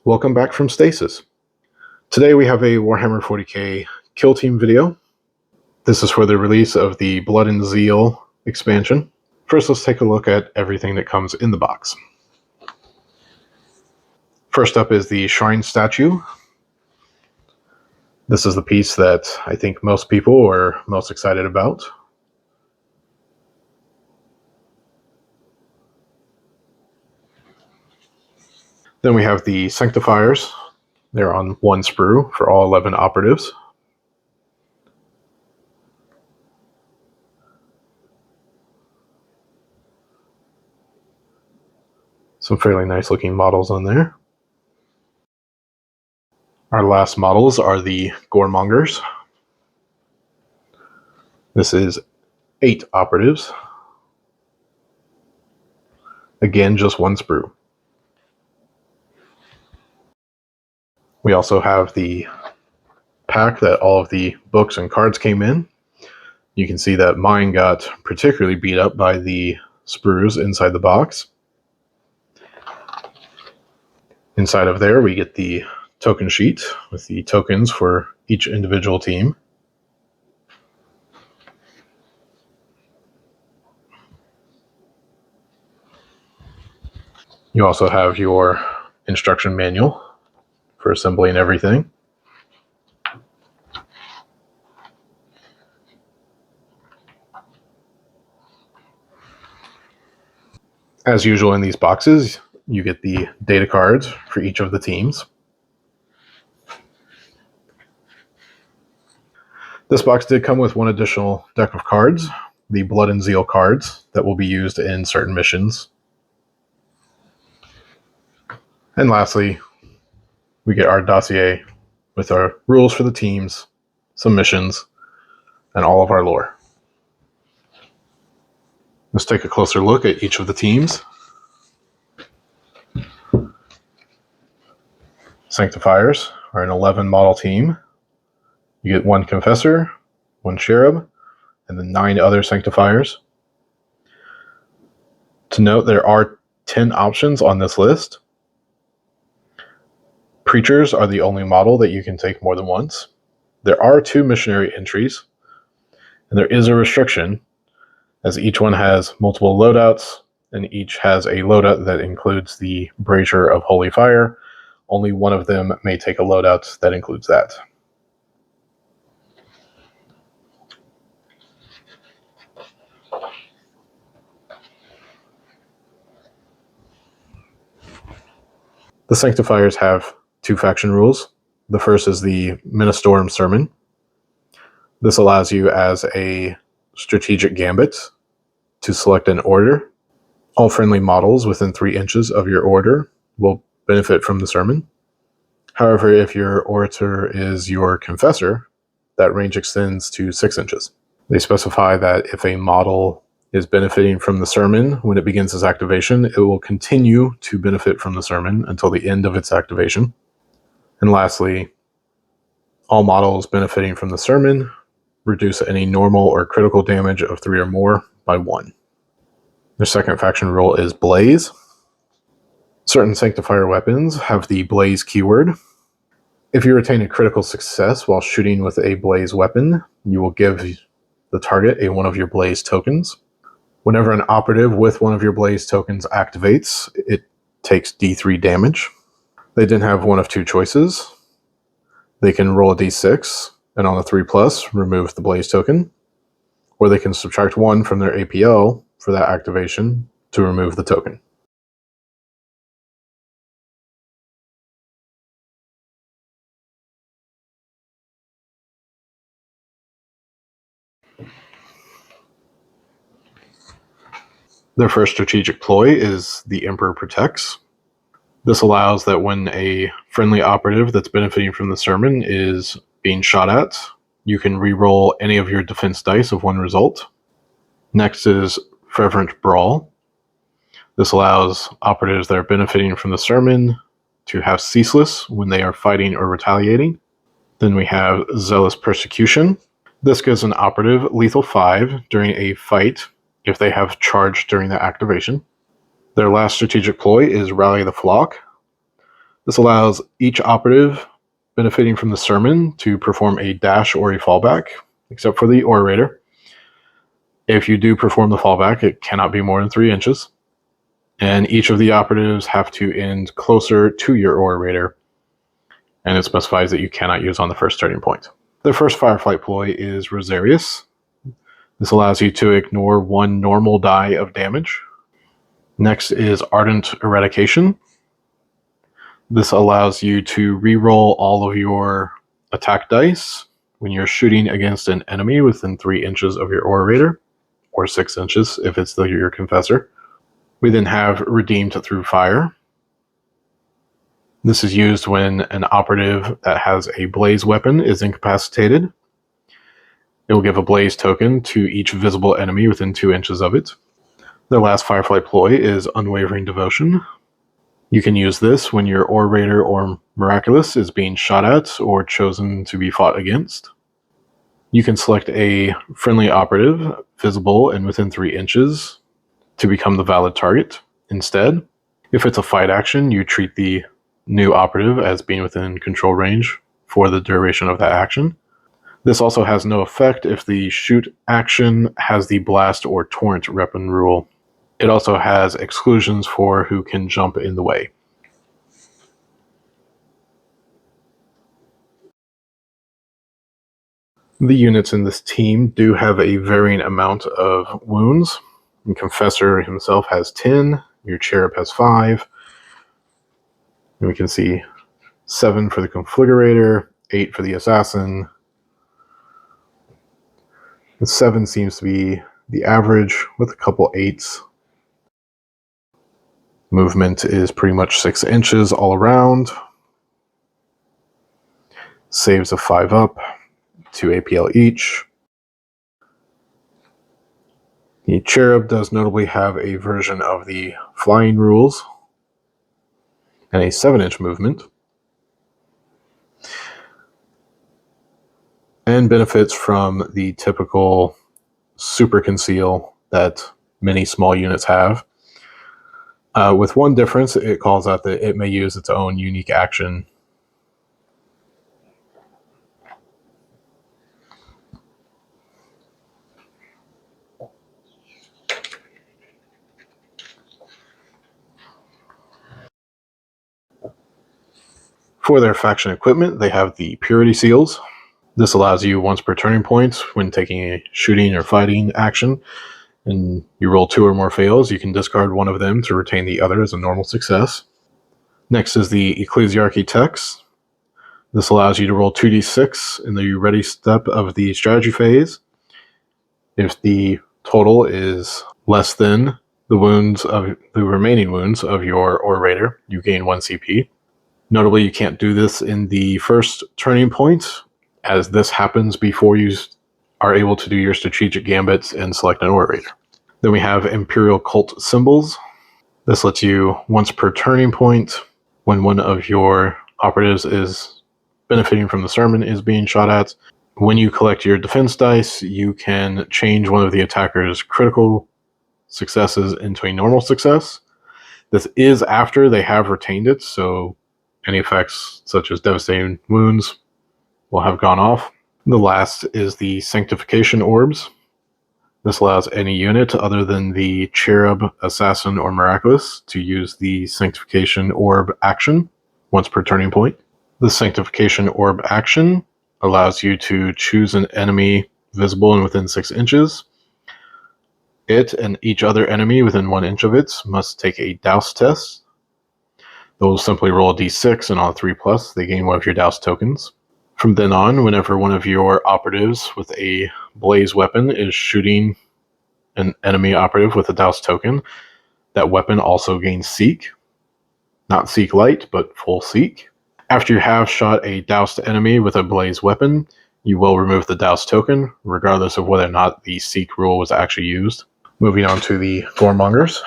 Welcome back from Stasis. Today we have a Warhammer 40k Kill Team video. This is for the release of the Blood and Zeal expansion. First, let's take a look at everything that comes in the box. First up is the Shrine statue. This is the piece that I think most people are most excited about. Then we have the Sanctifiers. They're on one sprue for all 11 operatives. Some fairly nice looking models on there. Our last models are the Goremongers. This is 8 operatives. Again, just one sprue. We also have the pack that all of the books and cards came in. You can see that mine got particularly beat up by the sprues inside the box. Inside of there, we get the token sheet with the tokens for each individual team. You also have your instruction manual for assembling everything. As usual in these boxes, you get the data cards for each of the teams. This box did come with one additional deck of cards, the Blood and Zeal cards that will be used in certain missions. And lastly, we get our dossier with our rules for the teams, some missions, and all of our lore. Let's take a closer look at each of the teams. Sanctifiers are an 11 model team. You get 1 Confessor, 1 Cherub, and then 9 other Sanctifiers. To note, there are 10 options on this list. Preachers are the only model that you can take more than once. There are 2 missionary entries, and there is a restriction, as each one has multiple loadouts, and each has a loadout that includes the Brazier of Holy Fire. Only one of them may take a loadout that includes that. The Sanctifiers have 2 faction rules. The first is the Ministorum Sermon. This allows you as a strategic gambit to select an order. All friendly models within 3 inches of your order will benefit from the sermon. However, if your orator is your confessor, that range extends to 6 inches. They specify that if a model is benefiting from the sermon when it begins its activation, it will continue to benefit from the sermon until the end of its activation. And lastly, all models benefiting from the sermon reduce any normal or critical damage of 3 or more by 1. The second faction rule is Blaze. Certain Sanctifier weapons have the Blaze keyword. If you retain a critical success while shooting with a Blaze weapon, you will give the target one of your Blaze tokens. Whenever an operative with one of your Blaze tokens activates, it takes D3 damage. They then have one of 2 choices. They can roll a D6, and on a 3+, remove the Blaze token, or they can subtract 1 from their APL for that activation to remove the token. Their first strategic ploy is the Emperor Protects. This allows that when a friendly operative that's benefiting from the sermon is being shot at, you can re-roll any of your defense dice of 1 result. Next is Fervent Brawl. This allows operatives that are benefiting from the sermon to have Ceaseless when they are fighting or retaliating. Then we have Zealous Persecution. This gives an operative lethal 5 during a fight if they have charged during the activation. Their last strategic ploy is Rally the Flock. This allows each operative benefiting from the sermon to perform a dash or a fallback, except for the orator. If you do perform the fallback, it cannot be more than 3 inches. And each of the operatives have to end closer to your orator, and it specifies that you cannot use on the first turning point. The first Fireflight ploy is Rosarius. This allows you to ignore 1 normal die of damage. Next is Ardent Eradication. This allows you to re-roll all of your attack dice when you're shooting against an enemy within 3 inches of your orator, or 6 inches if it's your confessor. We then have Redeemed Through Fire. This is used when an operative that has a blaze weapon is incapacitated. It will give a blaze token to each visible enemy within 2 inches of it. The last Firefly ploy is Unwavering Devotion. You can use this when your orator or miraculous is being shot at or chosen to be fought against. You can select a friendly operative, visible and within 3 inches, to become the valid target instead. If it's a fight action, you treat the new operative as being within control range for the duration of that action. This also has no effect if the shoot action has the blast or torrent weapon rule. It also has exclusions for who can jump in the way. The units in this team do have a varying amount of wounds. The Confessor himself has 10, your Cherub has 5, and we can see 7 for the Conflagrator, 8 for the Assassin. The 7 seems to be the average, with a couple 8s. Movement is pretty much 6 inches all around. Saves of 5 up, 2 APL each. The Cherub does notably have a version of the flying rules and a 7-inch movement, and benefits from the typical super conceal that many small units have. With one difference, it calls out that it may use its own unique action. For their faction equipment, they have the Purity Seals. This allows you once per turning point when taking a shooting or fighting action, and you roll 2 or more fails, you can discard one of them to retain the other as a normal success. Next is the Ecclesiarchy Text. This allows you to roll 2d6 in the ready step of the strategy phase. If the total is less than the remaining wounds of your orator, you gain 1 CP. Notably, you can't do this in the first turning point, as this happens before you are able to do your strategic gambits and select an orator. Then we have Imperial Cult Symbols. This lets you, once per turning point, when one of your operatives is benefiting from the sermon is being shot at, when you collect your defense dice, you can change one of the attacker's critical successes into a normal success. This is after they have retained it, so any effects such as devastating wounds will have gone off. The last is the Sanctification Orbs. This allows any unit other than the Cherub, Assassin, or Miraculous to use the Sanctification Orb action once per turning point. The Sanctification Orb action allows you to choose an enemy visible and within 6 inches. It and each other enemy within 1 inch of it must take a Douse test. They'll simply roll a d6, and on 3+, they gain one of your Douse tokens. From then on, whenever one of your operatives with a blaze weapon is shooting an enemy operative with a Douse token, that weapon also gains Seek. Not Seek Light, but full Seek. After you have shot a doused enemy with a blaze weapon, you will remove the Douse token, regardless of whether or not the Seek rule was actually used. Moving on to the Goremongers.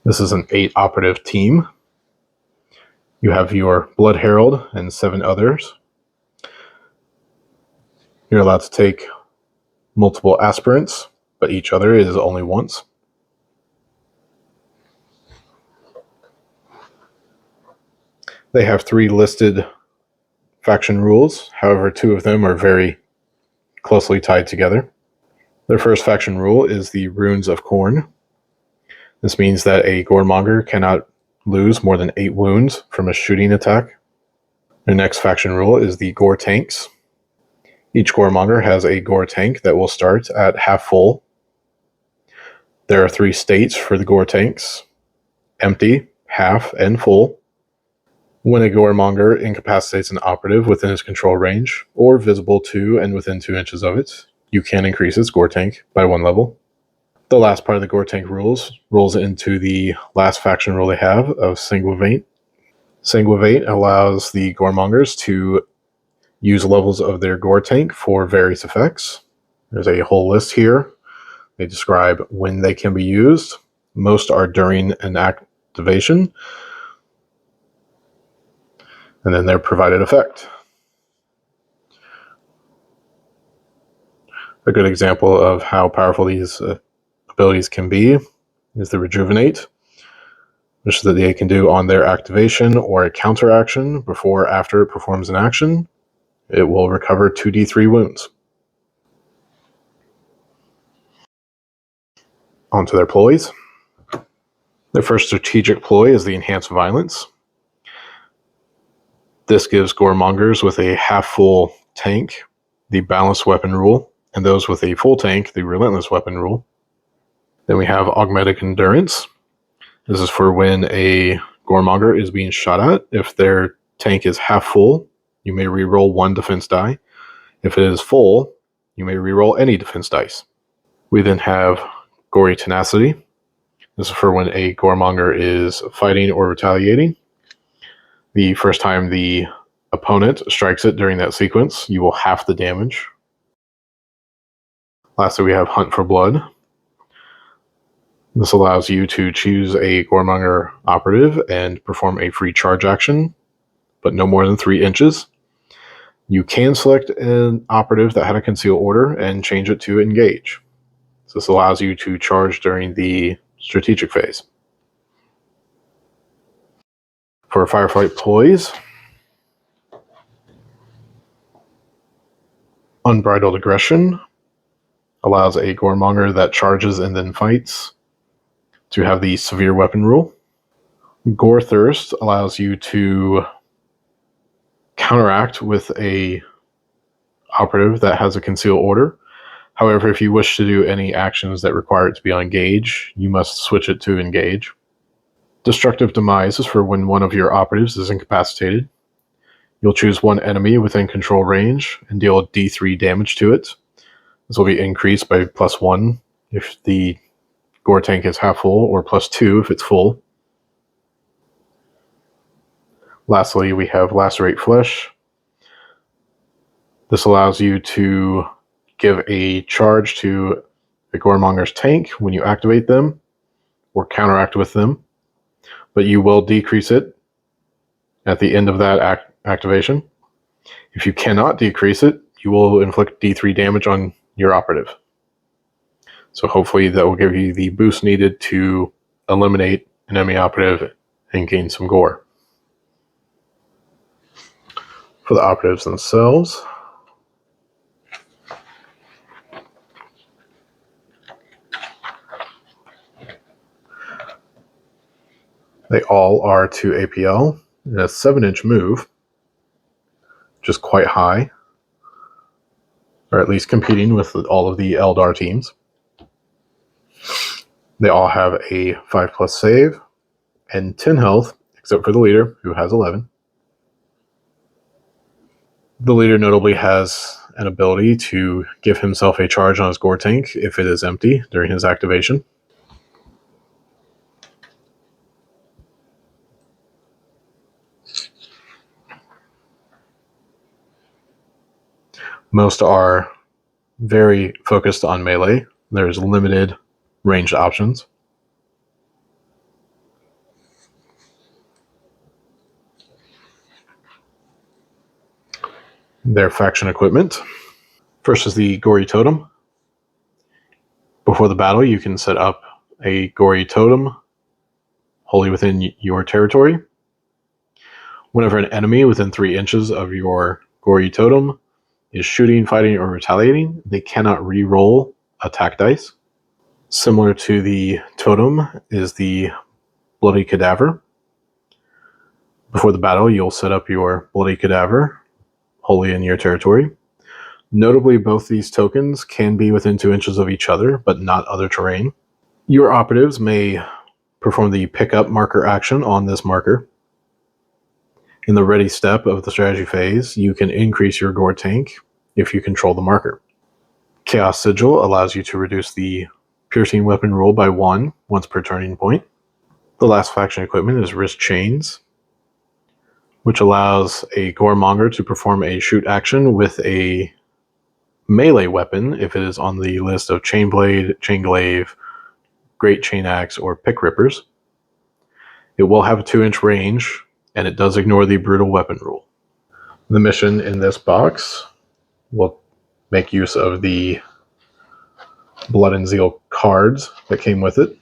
This is an 8 operative team. You have your Blood Herald and 7 others. You're allowed to take multiple aspirants, but each other is only once. They have 3 listed faction rules, however 2 of them are very closely tied together. Their first faction rule is the Runes of Khorne. This means that a Goremonger cannot lose more than 8 wounds from a shooting attack. Their next faction rule is the Gore Tanks. Each Goremonger has a Gore tank that will start at half full. There are 3 states for the Gore tanks: empty, half, and full. When a Goremonger incapacitates an operative within its control range, or visible to and within 2 inches of it, you can increase its Gore tank by 1 level. The last part of the Gore tank rolls into the last faction rule they have of Sanguivate. Sanguivate allows the Goremongers to use levels of their Gore tank for various effects. There's a whole list here. They describe when they can be used. Most are during an activation, and then their provided effect. A good example of how powerful these abilities can be is the Rejuvenate, which is that they can do on their activation or a counter action before or after it performs an action. It will recover 2d3 wounds. Onto their ploys. Their first strategic ploy is the Enhanced Violence. This gives Goremongers with a half-full tank the Balanced Weapon rule, and those with a full tank the Relentless Weapon rule. Then we have Augmented Endurance. This is for when a Goremonger is being shot at. If their tank is half full, you may reroll 1 defense die. If it is full, you may reroll any defense dice. We then have Gory Tenacity. This is for when a Goremonger is fighting or retaliating. The first time the opponent strikes it during that sequence, you will half the damage. Lastly, we have Hunt for Blood. This allows you to choose a Goremonger operative and perform a free charge action, but no more than 3 inches. You can select an operative that had a conceal order and change it to engage. So this allows you to charge during the strategic phase. For Firefight ploys, Unbridled Aggression allows a Goremonger that charges and then fights to have the Severe Weapon rule. Gore Thirst allows you to counteract with a operative that has a conceal order. However, if you wish to do any actions that require it to be on engage, you must switch it to engage. Destructive Demise is for when one of your operatives is incapacitated. You'll choose one enemy within control range and deal d3 damage to it. This will be increased by +1 if the Gore tank is half full, or +2 if it's full. Lastly, we have Lacerate Flesh. This allows you to give a charge to the Goremonger's tank when you activate them, or counteract with them, but you will decrease it at the end of that activation. If you cannot decrease it, you will inflict d3 damage on your operative. So hopefully that will give you the boost needed to eliminate an enemy operative and gain some gore. For the operatives themselves, they all are to APL in a 7-inch move, which is quite high, or at least competing with all of the Eldar teams. They all have a 5+ save and 10 health, except for the leader, who has 11. The leader notably has an ability to give himself a charge on his Gore tank if it is empty during his activation. Most are very focused on melee. There's limited ranged options. Their faction equipment. First is the Gory Totem. Before the battle, you can set up a Gory Totem wholly within your territory, Whenever an enemy within 3 inches of your gory totem is shooting, fighting, or retaliating, they cannot re-roll attack dice. Similar to the totem is the Bloody Cadaver. Before the battle, you'll set up your Bloody Cadaver wholly in your territory. Notably, both these tokens can be within 2 inches of each other, but not other terrain. Your operatives may perform the pickup marker action on this marker. In the ready step of the strategy phase, you can increase your gore tank if you control the marker. Chaos Sigil allows you to reduce the piercing weapon roll by 1 once per turning point. The last faction equipment is Wrist Chains, which allows a Goremonger to perform a shoot action with a melee weapon if it is on the list of Chain Blade, Chain Glaive, Great Chain Axe, or Pick Rippers. It will have a 2-inch range, and it does ignore the brutal weapon rule. The mission in this box will make use of the Blood and Zeal cards that came with it.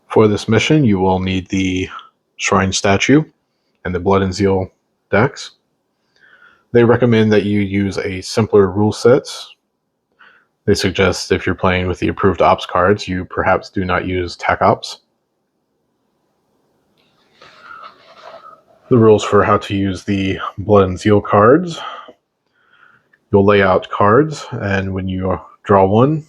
For this mission, you will need the Shrine Statue and the Blood and Zeal decks. They recommend that you use a simpler rule set. They suggest if you're playing with the approved ops cards, you perhaps do not use TAC ops. The rules for how to use the Blood and Zeal cards. You'll lay out cards, and when you draw one,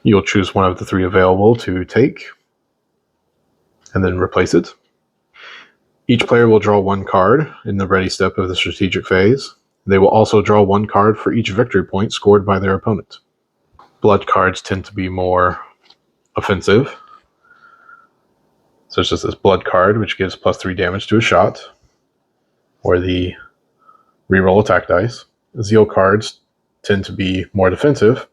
you'll choose one of the 3 available to take, and then replace it. Each player will draw 1 card in the ready step of the strategic phase. They will also draw 1 card for each victory point scored by their opponent. Blood cards tend to be more offensive, such as this blood card, which gives +3 damage to a shot, or the reroll attack dice. Zeal cards tend to be more defensive,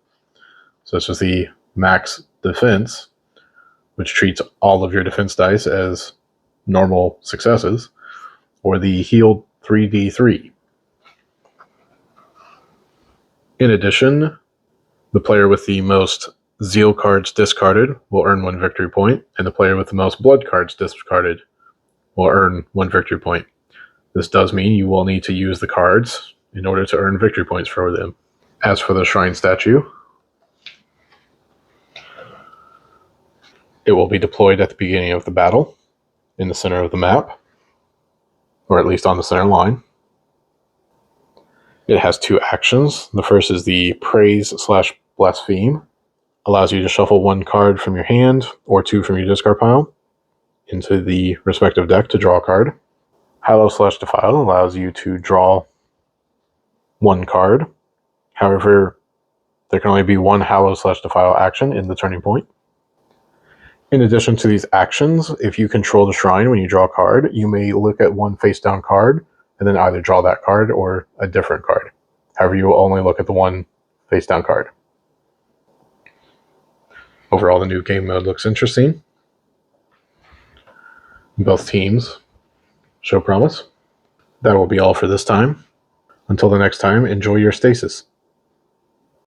such as the max defense, which treats all of your defense dice as normal successes, or the healed 3d3. In addition, the player with the most Zeal cards discarded will earn 1 victory point, and the player with the most blood cards discarded will earn 1 victory point. This does mean you will need to use the cards in order to earn victory points for them. As for the Shrine Statue, it will be deployed at the beginning of the battle in the center of the map, or at least on the center line. It has 2 actions. The first is the Praise/Blaspheme. Allows you to shuffle 1 card from your hand or 2 from your discard pile into the respective deck to draw a card. Hallow/Defile allows you to draw 1 card. However, there can only be 1 Hallow/Defile action in the turning point. In addition to these actions, if you control the shrine when you draw a card, you may look at 1 face-down card and then either draw that card or a different card. However, you will only look at the 1 face-down card. Overall, the new game mode looks interesting. Both teams show promise. That will be all for this time. Until the next time, enjoy your stasis.